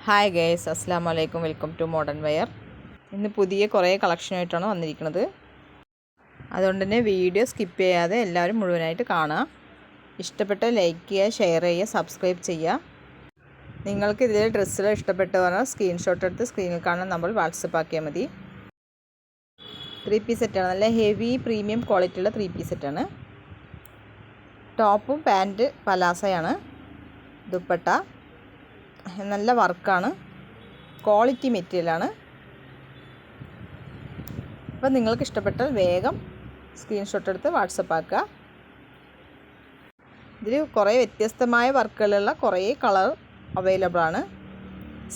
Hi guys, അസ്സാം വലൈക്കും. Welcome to modern wear. ഇന്ന് പുതിയ കുറേ കളക്ഷനായിട്ടാണ് വന്നിരിക്കുന്നത്. അതുകൊണ്ട് തന്നെ വീഡിയോ സ്കിപ്പ് ചെയ്യാതെ എല്ലാവരും മുഴുവനായിട്ട് കാണുക. ഇഷ്ടപ്പെട്ട ലൈക്ക് ചെയ്യുക, ഷെയർ ചെയ്യുക, സബ്സ്ക്രൈബ് ചെയ്യുക. നിങ്ങൾക്ക് ഇതിലെ ഡ്രസ്സുകൾ ഇഷ്ടപ്പെട്ടു പറഞ്ഞാൽ സ്ക്രീൻഷോട്ട് എടുത്ത് സ്ക്രീനിൽ കാണുന്ന നമ്പർ വാട്സപ്പ് ആക്കിയാൽ മതി. 3 പീസ് സെറ്റാണ്. നല്ല ഹെവി പ്രീമിയം ക്വാളിറ്റിയുള്ള 3 പീസ് സെറ്റാണ്. ടോപ്പും പാൻറ്റ് പലാസയാണ്. ദുപ്പട്ട നല്ല വർക്കാണ്, ക്വാളിറ്റി മെറ്റീരിയലാണ്. അപ്പോൾ നിങ്ങൾക്ക് ഇഷ്ടപ്പെട്ടാൽ വേഗം സ്ക്രീൻഷോട്ട് എടുത്ത് വാട്സപ്പ് ആക്കുക. ഇതിൽ കുറേ വ്യത്യസ്തമായ വർക്കുകളുള്ള കുറേ കളർ അവൈലബിൾ ആണ്.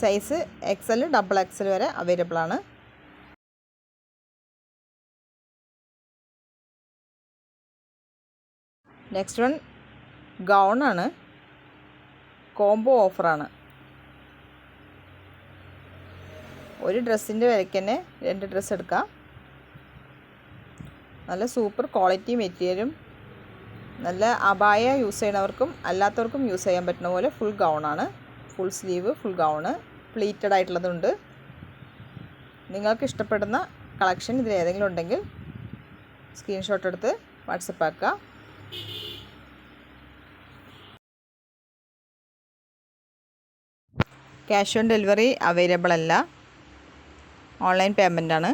സൈസ് XL, XXL വരെ അവൈലബിൾ ആണ്. നെക്സ്റ്റ് വൺ ഗൗണാണ്. കോംബോ ഓഫറാണ്. ഒരു ഡ്രസ്സിൻ്റെ വിലയ്ക്ക് തന്നെ 2 ഡ്രസ്സ് എടുക്കാം. നല്ല സൂപ്പർ ക്വാളിറ്റി മെറ്റീരിയലും നല്ല അബായ യൂസ് ചെയ്യുന്നവർക്കും അല്ലാത്തവർക്കും യൂസ് ചെയ്യാൻ പറ്റുന്ന പോലെ ഫുൾ ഗൗണാണ്. Full sleeve, full gown, pleated ആയിട്ടുള്ളതുണ്ട്. നിങ്ങൾക്ക് ഇഷ്ടപ്പെടുന്ന കളക്ഷൻ ഇതിൽ ഏതെങ്കിലും ഉണ്ടെങ്കിൽ സ്ക്രീൻഷോട്ട് എടുത്ത് വാട്സപ്പ് ആക്കുക. ക്യാഷ് ഓൺ ഡെലിവറി അവൈലബിൾ അല്ല, ഓൺലൈൻ പേയ്മെൻ്റ് ആണ്.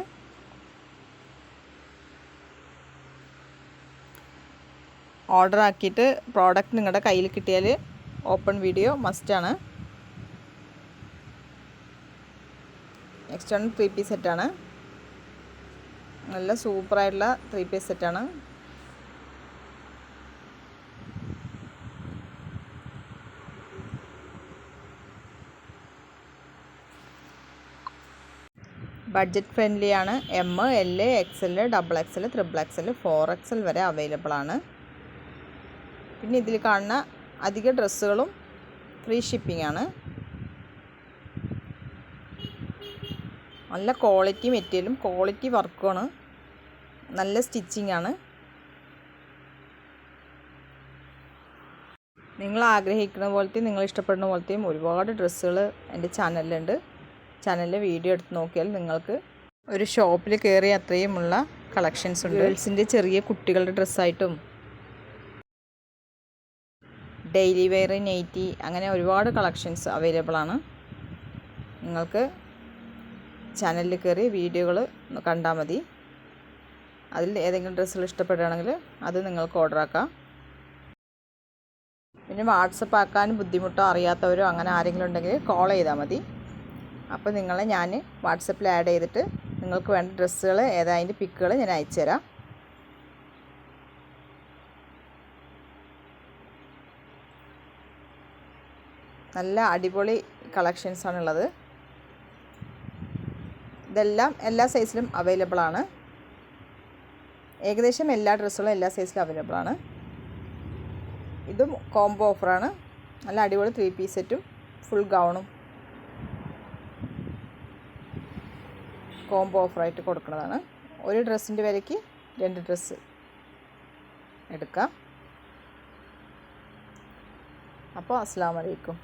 ഓർഡർ ആക്കിയിട്ട് പ്രോഡക്റ്റ് നിങ്ങളുടെ കയ്യിൽ കിട്ടിയാൽ ഓപ്പൺ വീഡിയോ മസ്റ്റാണ്. നെക്സ്റ്റ് ആണ് 3 പീസ് സെറ്റാണ്. നല്ല സൂപ്പറായിട്ടുള്ള 3 പീസ് സെറ്റാണ്. ബഡ്ജറ്റ് ഫ്രണ്ട്ലി ആണ്. M, L, XL, XXL, XXL, 4XL വരെ അവൈലബിൾ ആണ്. പിന്നെ ഇതിൽ കാണുന്ന അധിക ഡ്രസ്സുകളും ഫ്രീ ഷിപ്പിംഗ് ആണ്. നല്ല ക്വാളിറ്റി മെറ്റീരിയലും ക്വാളിറ്റി വർക്കുമാണ്. നല്ല സ്റ്റിച്ചിങ് ആണ്. നിങ്ങൾ ആഗ്രഹിക്കുന്ന പോലത്തെയും നിങ്ങൾ ഇഷ്ടപ്പെടുന്ന പോലത്തെയും ഒരുപാട് ഡ്രസ്സുകൾ എൻ്റെ ചാനലിലുണ്ട്. ചാനലിൽ വീഡിയോ എടുത്ത് നോക്കിയാൽ നിങ്ങൾക്ക് ഒരു ഷോപ്പിൽ കയറി അത്രയുമുള്ള കളക്ഷൻസ് ഉണ്ട്. ഗേൾസിൻ്റെ ചെറിയ കുട്ടികളുടെ ഡ്രസ്സായിട്ടും ഡെയിലി വെയർ, നൈറ്റി, അങ്ങനെ ഒരുപാട് കളക്ഷൻസ് അവൈലബിൾ ആണ്. നിങ്ങൾക്ക് ചാനലിൽ കയറി വീഡിയോകൾ കണ്ടാൽ മതി. അതിൽ ഏതെങ്കിലും ഡ്രസ്സുകൾ ഇഷ്ടപ്പെടുകയാണെങ്കിൽ അത് നിങ്ങൾക്ക് ഓർഡർ ആക്കാം. പിന്നെ വാട്സപ്പ് ആക്കാൻ ബുദ്ധിമുട്ടോ അറിയാത്തവരോ അങ്ങനെ ആരെങ്കിലും ഉണ്ടെങ്കിൽ കോൾ ചെയ്താൽ മതി. അപ്പോൾ നിങ്ങളെ ഞാൻ വാട്സപ്പിൽ ആഡ് ചെയ്തിട്ട് നിങ്ങൾക്ക് വേണ്ട ഡ്രസ്സുകൾ ഏതായതിൻ്റെ പിക്കുകൾ ഞാൻ അയച്ചു തരാം. നല്ല അടിപൊളി കളക്ഷൻസാണുള്ളത്. ഇതെല്ലാം എല്ലാ സൈസിലും അവൈലബിൾ ആണ്. ഏകദേശം എല്ലാ ഡ്രസ്സുകളും എല്ലാ സൈസിലും അവൈലബിൾ ആണ്. ഇതും കോംബോ ഓഫറാണ്. നല്ല അടിപൊളി 3 പീസ് സെറ്റും ഫുൾ ഗൗണും കോംബോ ഓഫറായിട്ട് കൊടുക്കുന്നതാണ്. ഒരു ഡ്രസ്സിൻ്റെ വിലയ്ക്ക് 2 ഡ്രസ്സ് എടുക്കാം. അപ്പോൾ അസ്സലാമു അലൈക്കും.